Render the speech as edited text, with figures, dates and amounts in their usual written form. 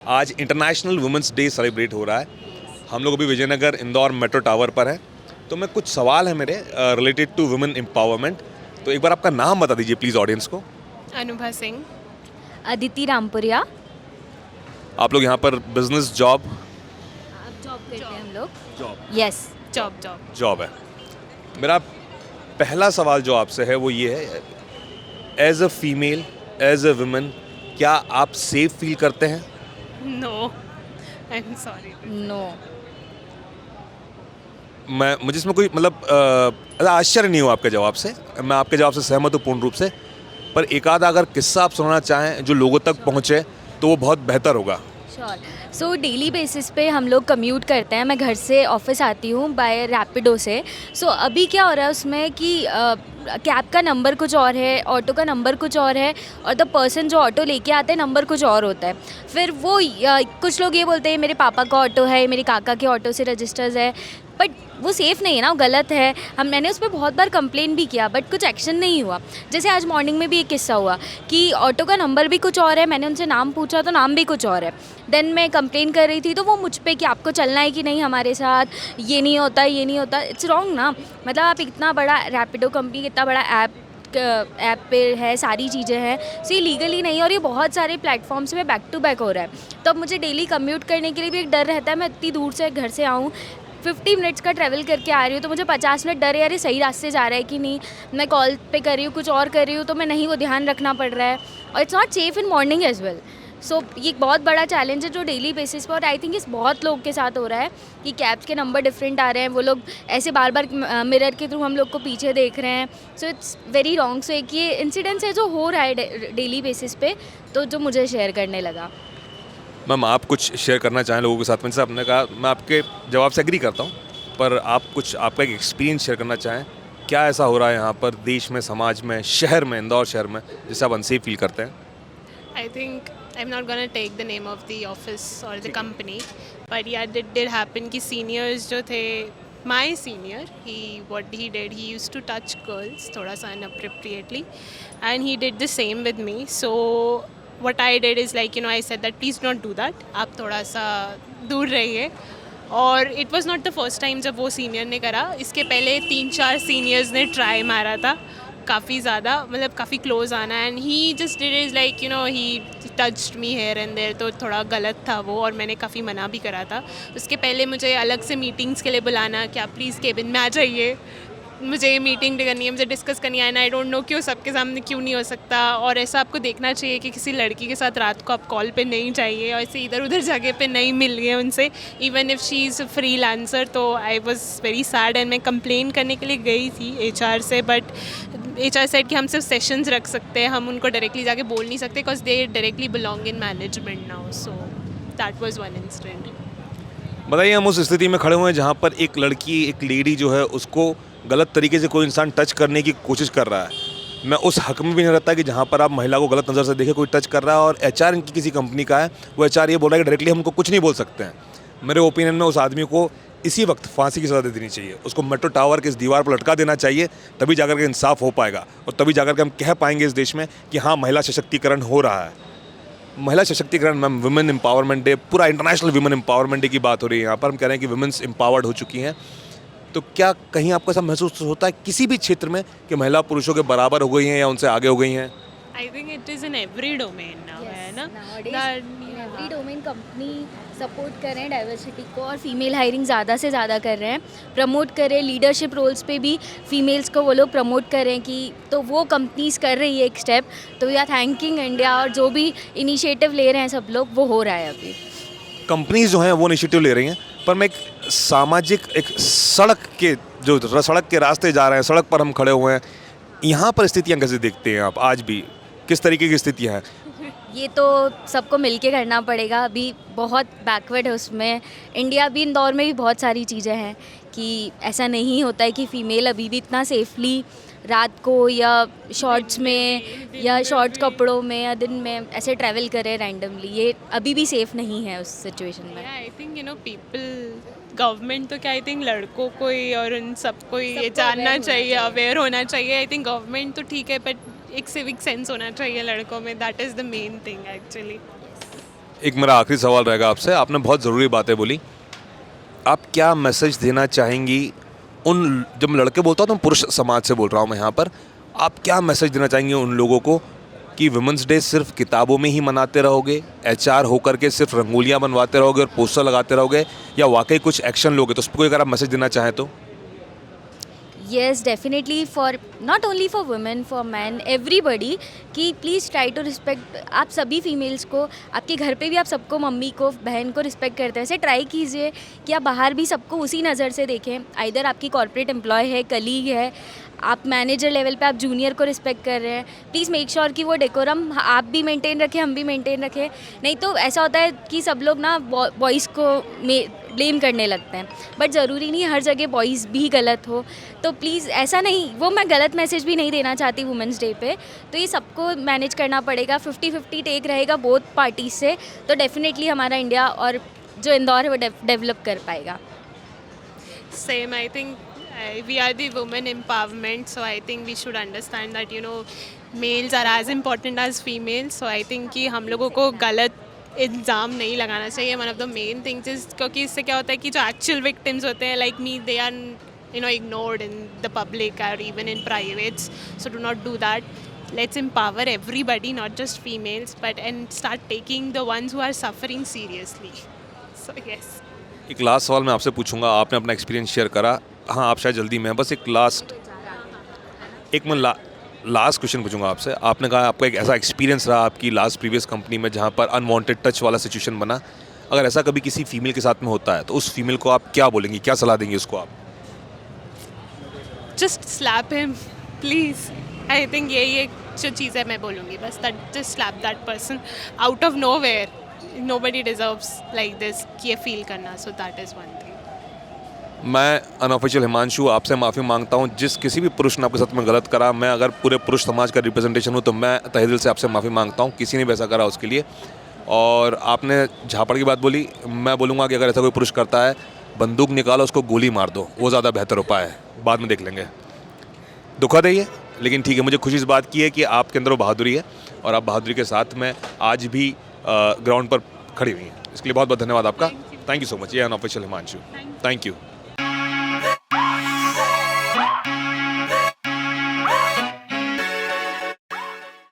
आज international women's day celebrate हो रहा है। हम लोग अभी विजयनगर इंदौर मेट्रो टावर पर हैं। तो मैं कुछ सवाल है मेरे रिलेटेड टू वुमेन एम्पावरमेंट। तो एक बार आपका नाम बता दीजिए प्लीज़ ऑडियंस को। अनुभा सिंह। अदिति रामपुरिया। आप लोग यहाँ पर बिजनेस जॉब जॉब करते हैं हम लोग। Job yes. जॉब है। मेरा पहला सवाल जो आपसे है वो ये है, as a female as a women क्या आप सेफ फील करते हैं? No, I am sorry. No. मुझे इसमें कोई आश्चर्य नहीं हुआ आपके जवाब से। मैं आपके जवाब से सहमत हूँ पूर्ण रूप से। पर एक आधा अगर किस्सा आप सुनाना चाहें जो लोगों तक पहुँचे तो वो बहुत बेहतर होगा। श्योर। सो डेली बेसिस पे हम लोग कम्यूट करते हैं। मैं घर से ऑफिस आती हूँ बाय रैपिडो से। सो अभी क्या हो रहा है उसमें कि कैब का नंबर कुछ और है, ऑटो का नंबर कुछ और है, और द पर्सन जो ऑटो लेके आते हैं नंबर कुछ और होता है। फिर वो कुछ लोग ये बोलते हैं मेरे पापा का ऑटो है, मेरे काका के ऑटो से रजिस्टर्स है, बट वो सेफ़ नहीं है ना, वो गलत है। मैंने उस पर बहुत बार कंप्लेन भी किया बट कुछ एक्शन नहीं हुआ। जैसे आज मॉर्निंग में भी एक किस्सा हुआ कि ऑटो का नंबर भी कुछ और है, मैंने उनसे नाम पूछा तो नाम भी कुछ और है। देन मैं कंप्लेन कर रही थी तो वो मुझ पे कि आपको चलना है कि नहीं हमारे साथ, ये नहीं होता ये नहीं होता। इट्स रॉन्ग ना। मतलब आप इतना बड़ा रैपिडो कंपनी, इतना बड़ा ऐप पे है, सारी चीज़ें हैं, सो ये लीगली नहीं है और ये बहुत सारे प्लेटफॉर्म्स में बैक टू बैक हो रहा है। तो अब मुझे डेली कम्यूट करने के लिए भी एक डर रहता है। मैं इतनी दूर से घर से आऊँ, 50 मिनट्स का ट्रैवल करके आ रही हूँ तो मुझे 50 मिनट डर है यार ये सही रास्ते जा रहा है कि नहीं। मैं कॉल पे कर रही हूँ, कुछ और कर रही हूँ, तो मैं नहीं, वो ध्यान रखना पड़ रहा है और it's not safe in morning as well. So ये एक बहुत बड़ा चैलेंज है जो डेली बेसिस पर, और आई थिंक इस बहुत लोग के साथ हो रहा है कि कैब्स के नंबर डिफरेंट आ रहे हैं, वो लोग ऐसे बार बार मिरर के थ्रू हम लोग को पीछे देख रहे हैं। So it's very wrong. So एक ये इंसिडेंस है जो हो रहा है डेली बेसिस पे, तो जो मुझे शेयर करने लगा। मैम आप कुछ शेयर करना चाहें लोगों के साथ में? जैसे आपने कहा, मैं आपके जवाब से एग्री करता हूँ, पर आप कुछ आपका एक एक्सपीरियंस शेयर करना चाहें, क्या ऐसा हो रहा है यहाँ पर देश में, समाज में, शहर में, इंदौर शहर में, जिससे आप अनसेफ फील करते हैं? I think I am not gonna take the name of the office और the company, but yeah did happen कि सीनियर्स जो थे, my senior, what he did, he used to touch girls थोड़ा सा inappropriately, and he did the same with me. So what I did is like, I said that please don't do that, आप थोड़ा सा दूर रहिए। और it was not the first time जब वो सीनियर ने करा, इसके पहले 3-4 सीनियर्स ने ट्राई मारा था, काफ़ी ज़्यादा, मतलब काफ़ी क्लोज आना, and he just did is like he touched me here and there. तो थोड़ा गलत था वो, और मैंने काफ़ी मना भी करा था। उसके पहले मुझे अलग से मीटिंग्स के लिए बुलाना कि आप प्लीज़ केबिन में आ जाइए, मुझे ये मीटिंग करनी है, मुझे डिस्कस करनी है, एंड आई डोंट नो क्यों सबके सामने क्यों नहीं हो सकता। और ऐसा आपको देखना चाहिए कि किसी लड़की के साथ रात को आप कॉल पे नहीं चाहिए, और ऐसे इधर उधर जगह पे नहीं मिल गए उनसे, even if she is freelancer. तो I was very sad, and मैं कंप्लेन करने के लिए गई थी HR से, बट HR सेड कि हम सिर्फ सेशंस रख सकते हैं, हम उनको डायरेक्टली जाके बोल नहीं सकते because they directly belong in management now. So that was one incident. बताइए, हम उस स्थिति में खड़े हुए हैं जहाँ पर एक लड़की, एक लेडी जो है, उसको गलत तरीके से कोई इंसान टच करने की कोशिश कर रहा है। मैं उस हक में भी नहीं रहता कि जहाँ पर आप महिला को गलत नज़र से देखें, कोई टच कर रहा है और HR इनकी किसी कंपनी का है, वो HR ये बोल रहा है कि डायरेक्टली हमको कुछ नहीं बोल सकते हैं। मेरे ओपिनियन में उस आदमी को इसी वक्त फांसी की सज़ा दे देनी चाहिए, उसको मेट्रो टावर के इस दीवार पर लटका देना चाहिए, तभी जाकर के इंसाफ हो पाएगा और तभी जाकर के हम कह पाएंगे इस देश में कि हाँ, महिला सशक्तिकरण हो रहा है। महिला सशक्तिकरण, मैम, वुमेन एम्पावरमेंट डे, पूरा इंटरनेशनल वुमेन एम्पावरमेंट डे की बात हो रही है यहाँ पर। हम कह रहे हैं कि वुमेन्स एम्पावर्ड हो चुकी हैं। तो क्या कहीं आपको ऐसा महसूस होता है किसी भी क्षेत्र में कि महिला पुरुषों के बराबर हो गई हैं या उनसे आगे हो गई हैं? I think it is in every domain now, है ना? एवरी डोमेन कंपनी सपोर्ट कर रहे हैं डाइवर्सिटी को, और फीमेल हायरिंग ज़्यादा से ज़्यादा कर रहे हैं, प्रमोट कर रहे हैं। लीडरशिप रोल्स पे भी फीमेल्स को वो लोग प्रमोट कर रहे हैं कि, तो वो कंपनीज कर रही है एक स्टेप। तो वी आर थैंकिंग इंडिया, और जो भी इनिशिएटिव ले रहे हैं सब लोग, वो हो रहा है अभी। कंपनीज जो हैं वो इनिशिएटिव ले रही हैं, पर मैं एक सामाजिक, एक सड़क के रास्ते जा रहे हैं, सड़क पर हम खड़े हुए हैं, यहाँ पर स्थितियाँ कैसे देखते हैं आप? आज भी किस तरीके की स्थितियाँ हैं? ये तो सबको मिलके करना पड़ेगा, अभी बहुत बैकवर्ड है उसमें। इंडिया भी, इंदौर में भी बहुत सारी चीज़ें हैं कि ऐसा नहीं होता है कि फ़ीमेल अभी भी इतना सेफली रात को या शॉर्ट्स में या शॉर्ट्स कपड़ों में या दिन में ऐसे ट्रैवल करे रैंडमली। ये अभी भी सेफ़ नहीं है उस सिचुएशन में। आई थिंक पीपल, गवर्नमेंट तो क्या, आई थिंक लड़कों को ही और उन सबको ही ये जानना चाहिए, अवेयर होना चाहिए। आई थिंक गवर्नमेंट तो ठीक है, बट एक सिविक सेंस होना चाहिए लड़कों में, that is the main thing actually. एक मेरा आखिरी सवाल रहेगा आपसे, आपने बहुत ज़रूरी बातें बोली, आप क्या मैसेज देना चाहेंगी उन, जब मैं लड़के बोलता हूँ तो पुरुष समाज से बोल रहा हूँ मैं यहाँ पर, आप क्या मैसेज देना चाहेंगे उन लोगों को कि वुमेंस डे सिर्फ किताबों में ही मनाते रहोगे, एचआर होकर के सिर्फ रंगोलियाँ बनवाते रहोगे और पोस्टर लगाते रहोगे, या वाकई कुछ एक्शन लोगे? तो उस पर कोई अगर आप मैसेज देना चाहें तो। Yes, definitely for not only for women, for men, everybody कि प्लीज़ ट्राई टू रिस्पेक्ट, आप सभी फीमेल्स को, आपके घर पे भी आप सबको, मम्मी को, बहन को रिस्पेक्ट करते हैं, ऐसे ट्राई कीजिए कि आप बाहर भी सबको उसी नज़र से देखें। आइदर आपकी कॉर्पोरेट एम्प्लॉय है, कलीग है, आप मैनेजर लेवल पे आप जूनियर को रिस्पेक्ट कर रहे हैं, प्लीज़ मेक श्योर कि वो डेकोरम आप भी मेंटेन रखें, हम भी मेंटेन रखें। नहीं तो ऐसा होता है कि सब लोग ना बॉयज़ को ब्लेम करने लगते हैं, बट ज़रूरी नहीं हर जगह बॉयज़ भी गलत हो। तो प्लीज़ ऐसा नहीं, वो मैं गलत मैसेज भी नहीं देना चाहती वुमेंस डे पे। तो ये सबको मैनेज करना पड़ेगा, 50-50 टेक रहेगा बोथ पार्टीज से, तो डेफिनेटली हमारा इंडिया और जो इंदौर है वो डेवलप कर पाएगा। Same, I think we are the women empowerment, so I think we should understand that males are as important as females. So I think कि हम लोगों को गलत इल्ज़ाम नहीं लगाना चाहिए। One of the main things is, क्योंकि इससे क्या होता है कि जो एक्चुअल विक्टिम्स होते हैं like me, they are ignored in the public or even in privates. So do not do that. Let's empower everybody, not just females, and start taking the ones who are suffering seriously. So yes. एक last सवाल मैं आपसे पूछूंगा, आपने अपना experience share करा, हाँ आप शायद जल्दी में, बस एक मैं लास्ट क्वेश्चन पूछूंगा आपसे। आपने कहा आपका एक ऐसा एक्सपीरियंस रहा आपकी लास्ट प्रीवियस कंपनी में जहाँ पर अनवांटेड टच वाला सिचुएशन बना, अगर ऐसा कभी किसी फीमेल के साथ में होता है तो उस फीमेल को आप क्या बोलेंगी, क्या सलाह देंगी उसको आप? Just slap him, please. I think यही एक जो चीज़ है मैं बोलूँगी बस, that just slap that person out of nowhere. Nobody deserves like this ये फील करना, so that is one thing. मैं अनऑफिशियल हिमांशु आपसे माफ़ी मांगता हूँ, जिस किसी भी पुरुष ने आपके साथ में गलत करा, मैं अगर पूरे पुरुष समाज का रिप्रेजेंटेशन हूँ तो मैं तहे दिल से आपसे माफ़ी मांगता हूँ, किसी ने भी ऐसा करा उसके लिए। और आपने झापड़ की बात बोली, मैं बोलूँगा कि अगर ऐसा कोई पुरुष करता है, बंदूक निकालो, उसको गोली मार दो, वो ज़्यादा बेहतर उपाय है, बाद में देख लेंगे। दुखद है ये, लेकिन ठीक है, मुझे खुशी इस बात की है कि आपके अंदर वो बहादुरी है और आप बहादुरी के साथ में आज भी ग्राउंड पर खड़ी हुई हैं। इसके लिए बहुत बहुत धन्यवाद आपका। Thank you so much. ये अनऑफिशियल हिमांशु, थैंक यू।